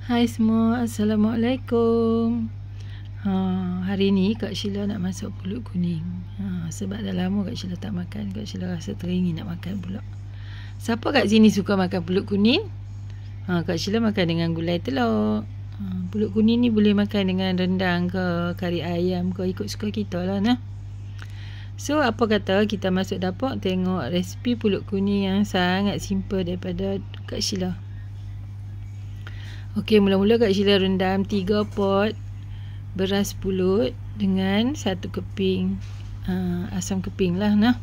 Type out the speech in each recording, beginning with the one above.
Hai semua, Assalamualaikum. Hari ni Kak Sheila nak masuk pulut kuning. Sebab dah lama Kak Sheila tak makan. Kak Sheila rasa teringin nak makan pula. Siapa kat sini suka makan pulut kuning? Kak Sheila makan dengan gulai telur. Pulut kuning ni boleh makan dengan rendang ke, kari ayam ke, ikut suka kita lah nah. So apa kata kita masuk dapur tengok resipi pulut kuning yang sangat simple daripada Kak Sheila. Okey, mula-mula Kak Sheila rendam 3 pot beras pulut dengan 1 keping asam keping lah nah.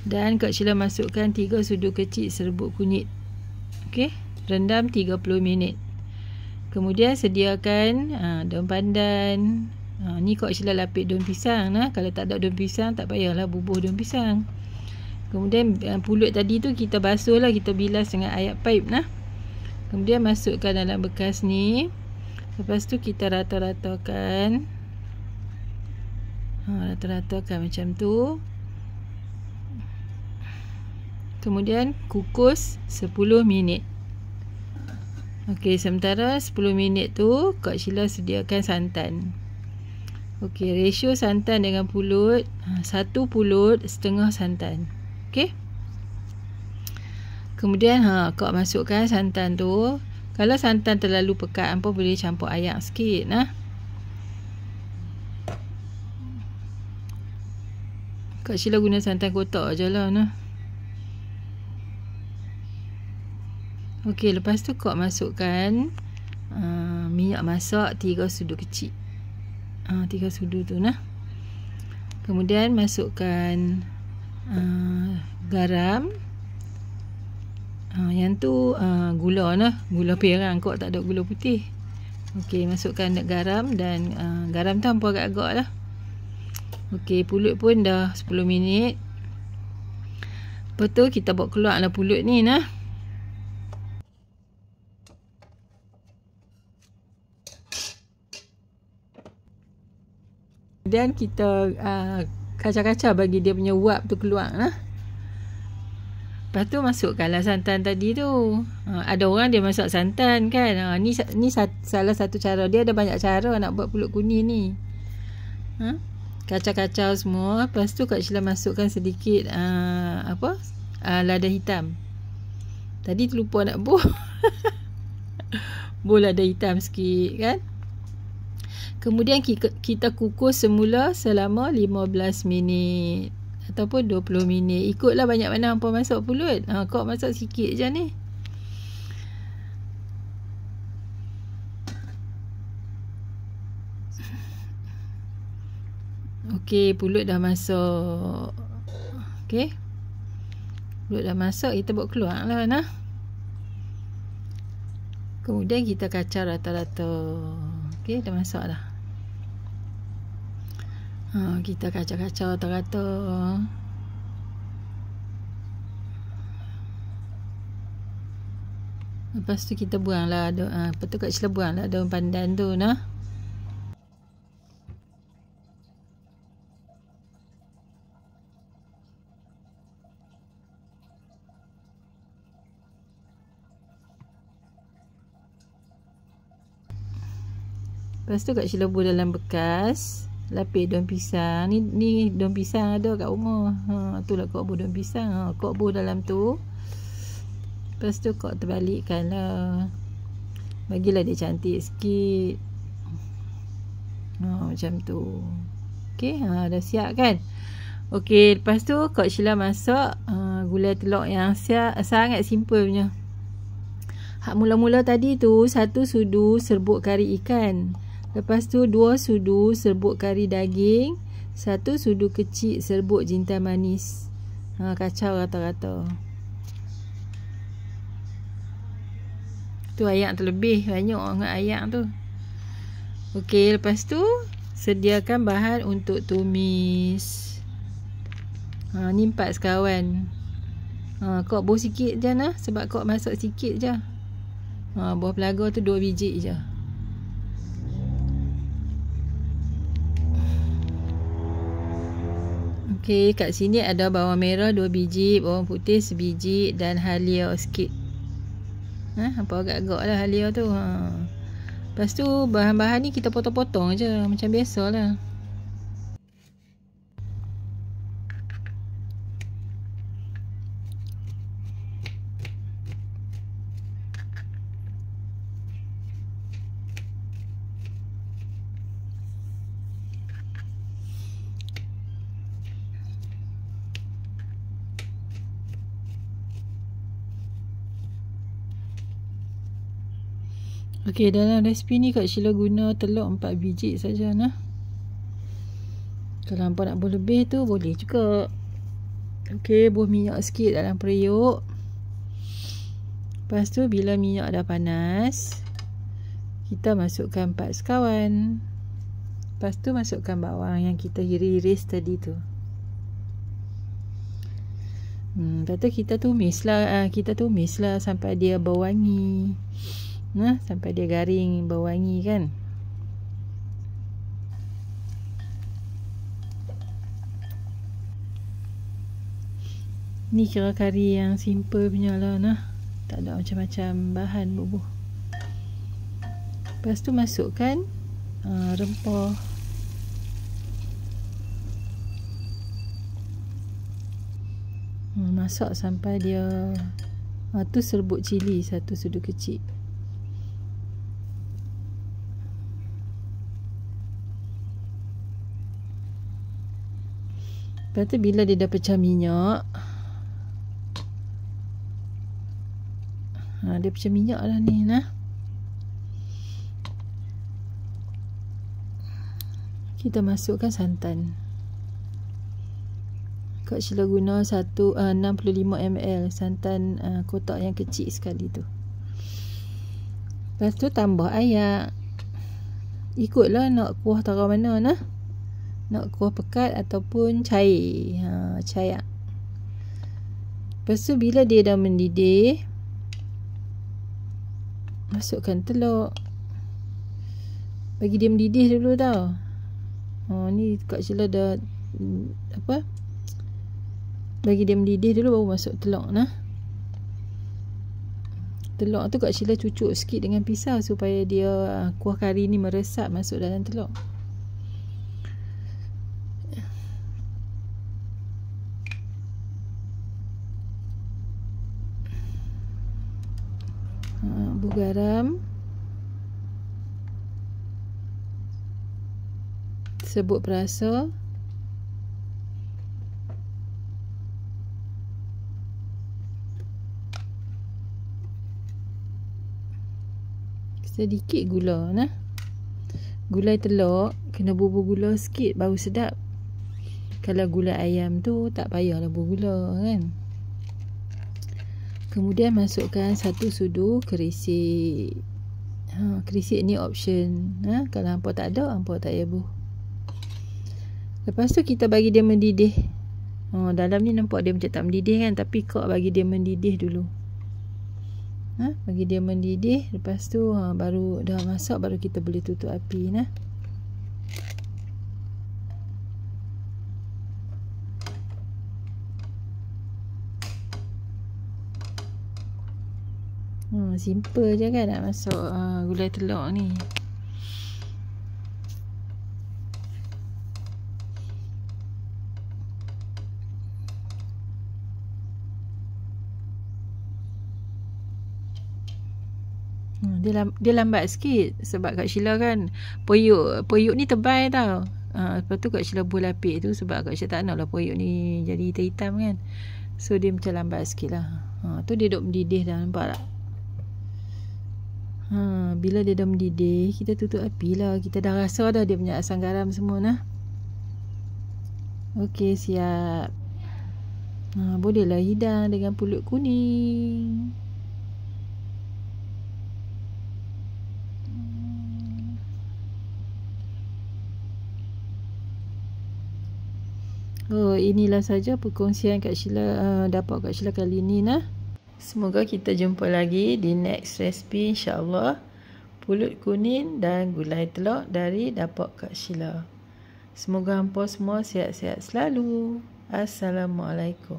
Dan Kak Sheila masukkan 3 sudu kecil serbuk kunyit. Okey, rendam 30 minit. Kemudian sediakan daun pandan. Ni Kak Sheila lapik daun pisang nah. Kalau tak ada daun pisang tak payahlah bubuh daun pisang. Kemudian pulut tadi tu kita basuh lah, kita bilas dengan air paip nah. Kemudian masukkan dalam bekas ni. Lepas tu kita rata-ratakan. Rata-ratakan macam tu. Kemudian kukus 10 minit. Okey, sementara 10 minit tu Kak Sheila sediakan santan. Okey, ratio santan dengan pulut, 1 pulut setengah santan. Okey. Kemudian Kak masukkan santan tu. Kalau santan terlalu pekat, hampa boleh campur air sikit nah. Kak Sheila guna santan kotak je lah nah. Okey, lepas tu Kak masukkan minyak masak 3 sudu kecil. 3 sudu tu nah. Kemudian masukkan garam. Yang tu gula lah, gula perang, Kak tak ada gula putih. Okey, masukkan garam dan garam tu hampa agak-agak lah. Okey, pulut pun dah 10 minit. Lepas tu kita bawa keluar lah pulut ni nah. Dan kita kacau-kacau bagi dia punya uap tu keluar lah. Lepas tu masukkanlah santan tadi tu. Ada orang dia masak santan kan. Ni salah satu cara. Dia ada banyak cara nak buat pulut kuning ni. Kacau-kacau semua. Lepas tu Kak Sheila masukkan sedikit lada hitam. Tadi terlupa nak buh. Buh lada hitam sikit kan. Kemudian kita kukus semula selama 15 minit. Ataupun 20 minit. Ikutlah banyak mana hampa masak pulut. Kak masak sikit je ni. Okey, pulut dah masak. Okey. Pulut dah masak, kita bawa keluar lah nah. Kemudian kita kacau rata-rata. Okey, dah masak dah. Kita kacau-kacau rata-rata. Lepas tu kita buanglah lepas tu Kak Sheila buanglah daun pandan tu nah. Lepas tu Kak Sheila buang dalam bekas. Lapis daun pisang. Ni daun pisang ada kat rumah. Itulah Kak buah daun pisang. Kak buah dalam tu. Lepas tu Kak terbalikkan lah. Bagilah dia cantik sikit. Macam tu. Okey, dah siap kan? Okey, lepas tu Kak Sheila masak gulai telur yang sangat simple punya. Mula-mula tadi tu 1 sudu serbuk kari ikan. Lepas tu 2 sudu serbuk kari daging, 1 sudu kecil serbuk jintan manis. Kacau rata-rata. Tu ayak terlebih banyak dengan ayak tu. Okey, lepas tu sediakan bahan untuk tumis. Ni 4 sekawan. Kak buh sikit je nah, sebab Kak masak sikit je. Buah pelaga tu 2 biji je. Okey, kat sini ada bawang merah 2 biji, bawang putih sebiji dan halia sikit. Hampa agak-agak lah halia tu. Lepas tu bahan-bahan ni kita potong-potong je macam biasa lah. Okey, dalam resipi ni Kak Sheila guna telur 4 biji saja nah. Kalau hampa nak buat lebih tu boleh juga. Okey, buah minyak sikit dalam periuk. Lepas tu bila minyak dah panas, kita masukkan 4 sekawan. Lepas tu masukkan bawang yang kita iris tadi tu. Lepas tu kita tumis lah sampai dia berwangi. Sampai dia garing berwangi kan. Ni kira kari yang simple punya lah tak ada macam-macam bahan bubuh. Lepas tu masukkan rempah. Masak sampai dia tu serbuk cili 1 sudu kecil. Lepas tu bila dia dah pecah minyak, dia pecah minyak lah ni kita masukkan santan. Kak Sheila guna 65 ml santan kotak yang kecil sekali tu. Lepas tu tambah air. Ikutlah nak kuah tara mana nak kuah pekat ataupun cair. Cair. Lepas tu bila dia dah mendidih, masukkan telur. Bagi dia mendidih dulu tau. Ni Kak Sheila dah bagi dia mendidih dulu baru masuk telur Telur tu Kak Sheila cucuk sikit dengan pisau supaya dia kuah kari ni meresap masuk dalam telur. Bubur garam, serbuk perasa, sedikit gula gulai telur kena bubur gula sikit baru sedap. Kalau gula ayam tu tak payahlah bubur gula kan. Kemudian masukkan 1 sudu kerisik. Kerisik ni option. Kalau hampa tak ada, hampa tak payah buh. Lepas tu kita bagi dia mendidih. Dalam ni nampak dia macam tak mendidih kan, tapi kak bagi dia mendidih dulu. Bagi dia mendidih. Lepas tu baru dah masak, baru kita boleh tutup api simple je kan nak masuk gulai telur ni. Dia lambat sikit sebab Kak Sheila kan periuk ni tebal tau. Lepas tu Kak Sheila buah lapik tu sebab Kak Sheila tak nak lah periuk ni jadi hitam-hitam kan. So dia macam lambat sikit lah. Tu dia duk mendidih dah, nampak tak? Bila dia dah mendidih, kita tutup api lah. Kita dah rasa dah dia punya asam garam semua Okey, siap. Bolehlah hidang dengan pulut kuning. Inilah saja perkongsian Kak Sheila, dapat Kak Sheila kali ni Semoga kita jumpa lagi di next recipe insya-Allah. Pulut kuning dan gulai telur dari dapur Kak Sheila. Semoga hampa semua sihat-sihat selalu. Assalamualaikum.